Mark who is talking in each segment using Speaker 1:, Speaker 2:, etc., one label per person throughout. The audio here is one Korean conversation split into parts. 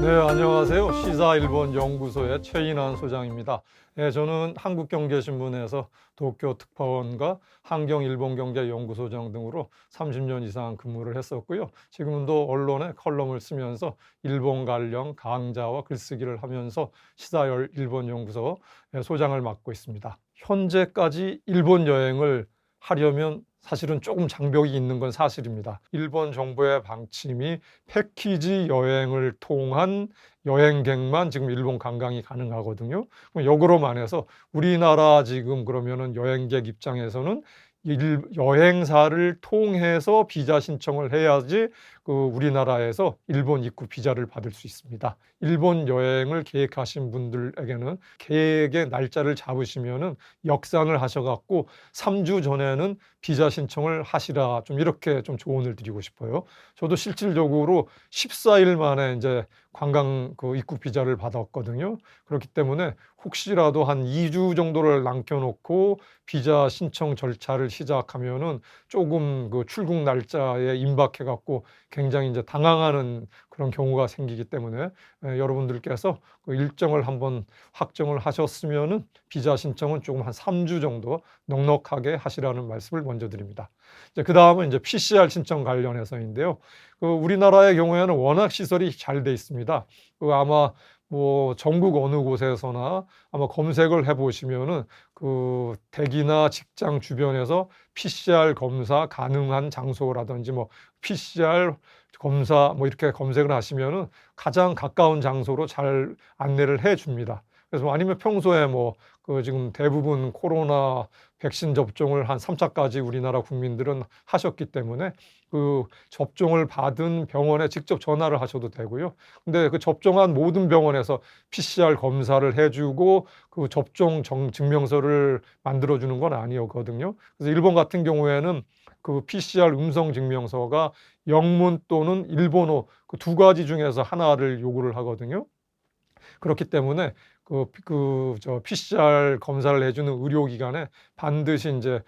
Speaker 1: 네, 안녕하세요. 시사 일본 연구소의 최인환 소장입니다. 네, 저는 한국경제신문에서 도쿄 특파원과 한경일본경제연구소장 등으로 30년 이상 근무를 했었고요. 지금도 언론에 컬럼을 쓰면서 일본 관련 강좌와 글쓰기를 하면서 시사 일본 연구소 소장을 맡고 있습니다. 현재까지 일본 여행을 하려면 사실은 조금 장벽이 있는 건 사실입니다. 일본 정부의 방침이 패키지 여행을 통한 여행객만 지금 일본 관광이 가능하거든요. 역으로 말해서 우리나라 지금 그러면은 여행객 입장에서는 여행사를 통해서 비자 신청을 해야지 우리나라에서 일본 입국 비자를 받을 수 있습니다. 일본 여행을 계획하신 분들에게는 계획의 날짜를 잡으시면은 역산을 하셔갖고 3주 전에는 비자 신청을 하시라, 좀 이렇게 좀 조언을 드리고 싶어요. 저도 실질적으로 14일 만에 이제 관광 입국 비자를 받았거든요. 그렇기 때문에 혹시라도 한 2주 정도를 남겨놓고 비자 신청 절차를 시작하면은 조금 출국 날짜에 임박해갖고 굉장히 이제 당황하는 그런 경우가 생기기 때문에 여러분들께서 일정을 한번 확정을 하셨으면은 비자 신청은 조금 한 3주 정도 넉넉하게 하시라는 말씀을 먼저 드립니다. 그 다음은 이제 PCR 신청 관련해서인데요. 우리나라의 경우에는 워낙 시설이 잘 돼 있습니다. 아마 뭐 전국 어느 곳에서나 아마 검색을 해보시면은 댁이나 직장 주변에서 PCR 검사 가능한 장소라든지 뭐 PCR 검사 뭐 이렇게 검색을 하시면은 가장 가까운 장소로 잘 안내를 해 줍니다. 그래서 아니면 평소에 뭐 지금 대부분 코로나 백신 접종을 한 3차까지 우리나라 국민들은 하셨기 때문에 접종을 받은 병원에 직접 전화를 하셔도 되고요. 근데 접종한 모든 병원에서 PCR 검사를 해주고 접종 증명서를 만들어주는 건 아니었거든요. 그래서 일본 같은 경우에는 PCR 음성 증명서가 영문 또는 일본어 두 가지 중에서 하나를 요구를 하거든요. 그렇기 때문에 PCR 검사를 해주는 의료기관에 반드시 이제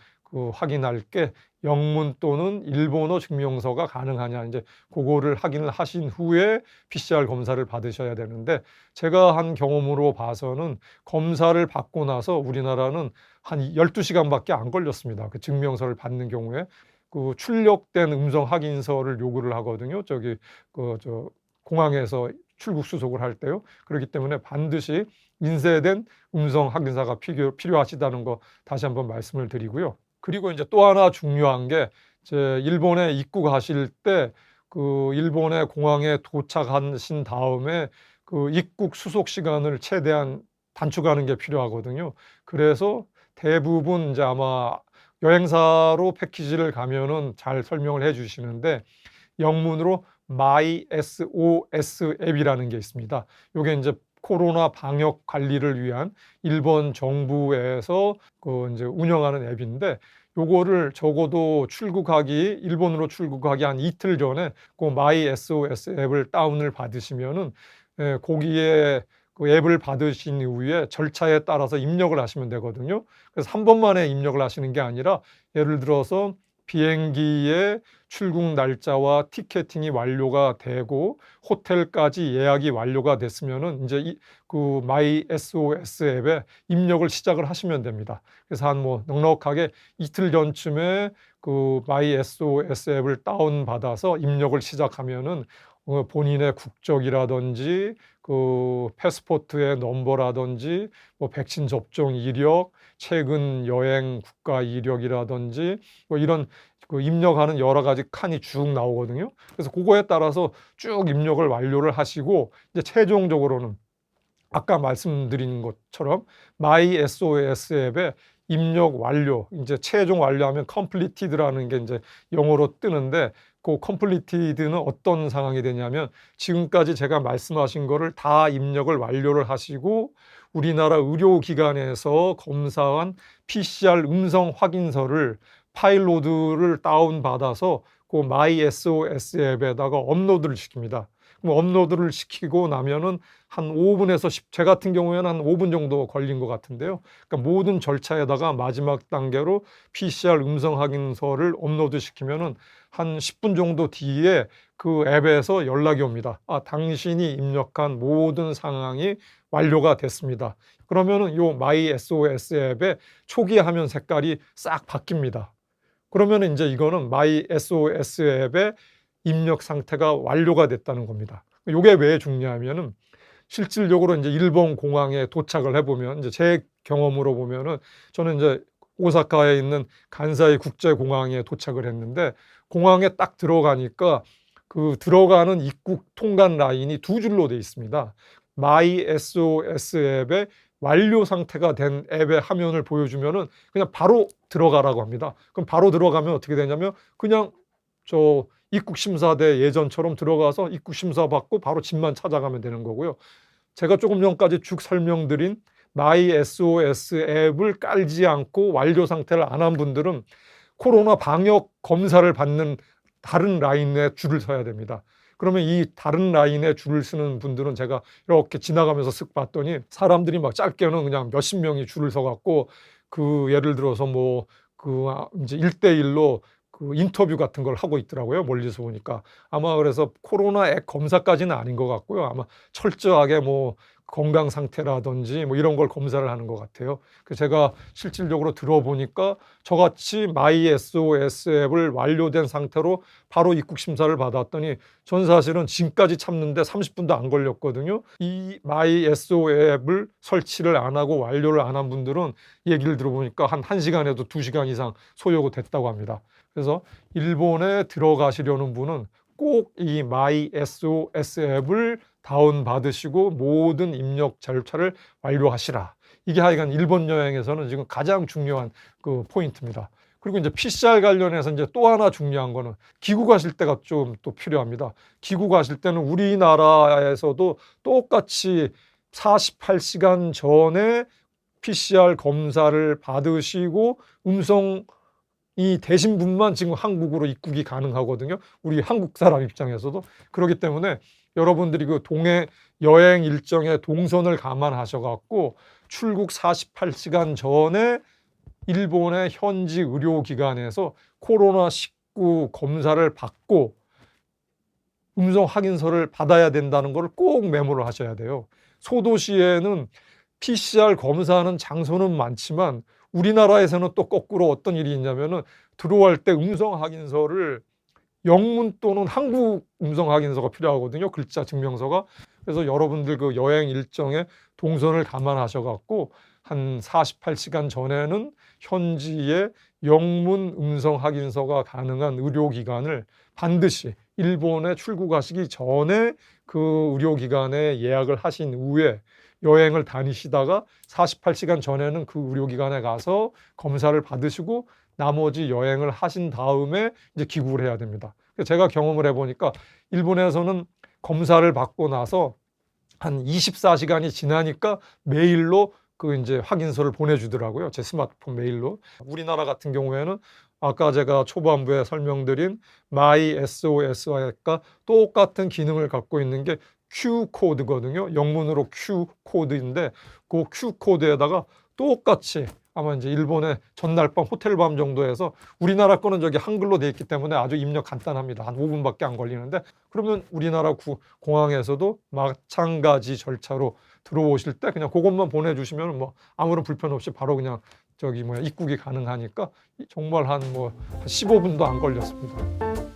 Speaker 1: 확인할 게 영문 또는 일본어 증명서가 가능하냐, 이제 그거를 확인을 하신 후에 PCR 검사를 받으셔야 되는데, 제가 한 경험으로 봐서는 검사를 받고 나서 우리나라는 한 12시간밖에 안 걸렸습니다. 그 증명서를 받는 경우에 출력된 음성 확인서를 요구를 하거든요. 공항에서 출국 수속을 할 때요. 그렇기 때문에 반드시 인쇄된 음성 확인서가 필요하시다는 거 다시 한번 말씀을 드리고요. 그리고 이제 또 하나 중요한 게, 일본에 입국하실 때 일본의 공항에 도착하신 다음에 입국 수속 시간을 최대한 단축하는 게 필요하거든요. 그래서 대부분 이제 아마 여행사로 패키지를 가면은 잘 설명을 해 주시는데, 영문으로 MySOS 앱이라는 게 있습니다. 이게 이제 코로나 방역 관리를 위한 일본 정부에서 이제 운영하는 앱인데, 요거를 적어도 일본으로 출국하기 한 이틀 전에 MySOS 앱을 다운을 받으시면은 거기에 앱을 받으신 이후에 절차에 따라서 입력을 하시면 되거든요. 그래서 한 번만에 입력을 하시는 게 아니라, 예를 들어서 비행기의 출국 날짜와 티켓팅이 완료가 되고 호텔까지 예약이 완료가 됐으면은 이제 마이 SOS 앱에 입력을 시작을 하시면 됩니다. 그래서 한 넉넉하게 이틀 전쯤에 마이 SOS 앱을 다운 받아서 입력을 시작하면은 본인의 국적이라든지 패스포트의 넘버라든지 백신 접종 이력, 최근 여행 국가 이력이라든지 이런 입력하는 여러 가지 칸이 쭉 나오거든요. 그래서 그거에 따라서 쭉 입력을 완료를 하시고, 이제 최종적으로는 아까 말씀드린 것처럼 마이 SOS 앱에 입력 완료, 이제 최종 완료하면 completed라는 게 이제 영어로 뜨는데, completed는 어떤 상황이 되냐면, 지금까지 제가 말씀하신 거를 다 입력을 완료를 하시고 우리나라 의료기관에서 검사한 PCR 음성 확인서를 파일로드를 다운받아서 마이 SOS 앱에다가 업로드를 시킵니다. 그럼 업로드를 시키고 나면은 한 5분에서 제 같은 경우에는 한 5분 정도 걸린 것 같은데요. 그러니까 모든 절차에다가 마지막 단계로 PCR 음성 확인서를 업로드 시키면은 한 10분 정도 뒤에 그 앱에서 연락이 옵니다. 당신이 입력한 모든 상황이 완료가 됐습니다. 그러면은 요 마이 SOS 앱의 초기 화면 색깔이 싹 바뀝니다. 그러면 이제 이거는 마이 SOS 앱의 입력 상태가 완료가 됐다는 겁니다. 이게 왜 중요하면은 실질적으로 이제 일본 공항에 도착을 해보면 이제 제 경험으로 보면은 저는 이제 오사카에 있는 간사이 국제공항에 도착을 했는데 공항에 딱 들어가니까 그 들어가는 입국 통관 라인이 두 줄로 돼 있습니다. 마이 SOS 앱의 완료 상태가 된 앱의 화면을 보여주면은 그냥 바로 들어가라고 합니다. 그럼 바로 들어가면 어떻게 되냐면 그냥 저 입국심사대 예전처럼 들어가서 입국심사 받고 바로 집만 찾아가면 되는 거고요. 제가 조금 전까지 쭉 설명드린 마이 SOS 앱을 깔지 않고 완료 상태를 안 한 분들은 코로나 방역 검사를 받는 다른 라인에 줄을 서야 됩니다. 그러면 이 다른 라인에 줄을 서는 분들은 제가 이렇게 지나가면서 쓱 봤더니 사람들이 막 짧게는 그냥 몇십 명이 줄을 서갖고 그 예를 들어서 뭐 그 이제 1대1로 그 인터뷰 같은 걸 하고 있더라고요. 멀리서 보니까. 아마 그래서 코로나 앱 검사까지는 아닌 것 같고요. 아마 철저하게 뭐 건강 상태라든지 뭐 이런 걸 검사를 하는 것 같아요. 그래서 제가 실질적으로 들어보니까 저같이 마이 SOS 앱을 완료된 상태로 바로 입국 심사를 받았더니 전 사실은 지금까지 참는데 30분도 안 걸렸거든요. 이 마이 SOS 앱을 설치를 안 하고 완료를 안 한 분들은 얘기를 들어보니까 한 1시간에도 2시간 이상 소요가 됐다고 합니다. 그래서 일본에 들어가시려는 분은 꼭 이 마이 SOS 앱을 다운받으시고 모든 입력 절차를 완료하시라. 이게 하여간 일본 여행에서는 지금 가장 중요한 그 포인트입니다. 그리고 이제 PCR 관련해서 이제 또 하나 중요한 거는 기구 가실 때가 좀 또 필요합니다. 기구 가실 때는 우리나라에서도 똑같이 48시간 전에 PCR 검사를 받으시고 음성이 되신 분만 지금 한국으로 입국이 가능하거든요. 우리 한국 사람 입장에서도. 그렇기 때문에 여러분들이 그 동해 여행 일정의 동선을 감안하셔갖고 출국 48시간 전에 일본의 현지 의료기관에서 코로나19 검사를 받고 음성 확인서를 받아야 된다는 걸 꼭 메모를 하셔야 돼요. 소도시에는 PCR 검사하는 장소는 많지만 우리나라에서는 또 거꾸로 어떤 일이 있냐면은 들어갈 때 음성 확인서를 영문 또는 한국 음성 확인서가 필요하거든요. 글자 증명서가. 그래서 여러분들 그 여행 일정에 동선을 감안하셔갖고 한 48시간 전에는 현지의 영문 음성 확인서가 가능한 의료기관을 반드시 일본에 출국하시기 전에 그 의료기관에 예약을 하신 후에 여행을 다니시다가 48시간 전에는 그 의료기관에 가서 검사를 받으시고 나머지 여행을 하신 다음에 이제 귀국을 해야 됩니다. 제가 경험을 해보니까 일본에서는 검사를 받고 나서 한 24시간이 지나니까 메일로 그 이제 확인서를 보내주더라고요. 제 스마트폰 메일로. 우리나라 같은 경우에는 아까 제가 초반부에 설명드린 마이 SOS와 똑같은 기능을 갖고 있는 게 Q 코드거든요. 영문으로 Q 코드인데 그 Q 코드에다가 똑같이 아마 이제 일본의 전날 밤 호텔 밤 정도에서 우리나라 거는 저기 한글로 돼 있기 때문에 아주 입력 간단합니다. 한 5분밖에 안 걸리는데 그러면 우리나라 공항에서도 마찬가지 절차로 들어오실 때 그냥 그것만 보내주시면 뭐 아무런 불편 없이 바로 그냥 저기 뭐야 입국이 가능하니까 정말 한 15분도 안 걸렸습니다.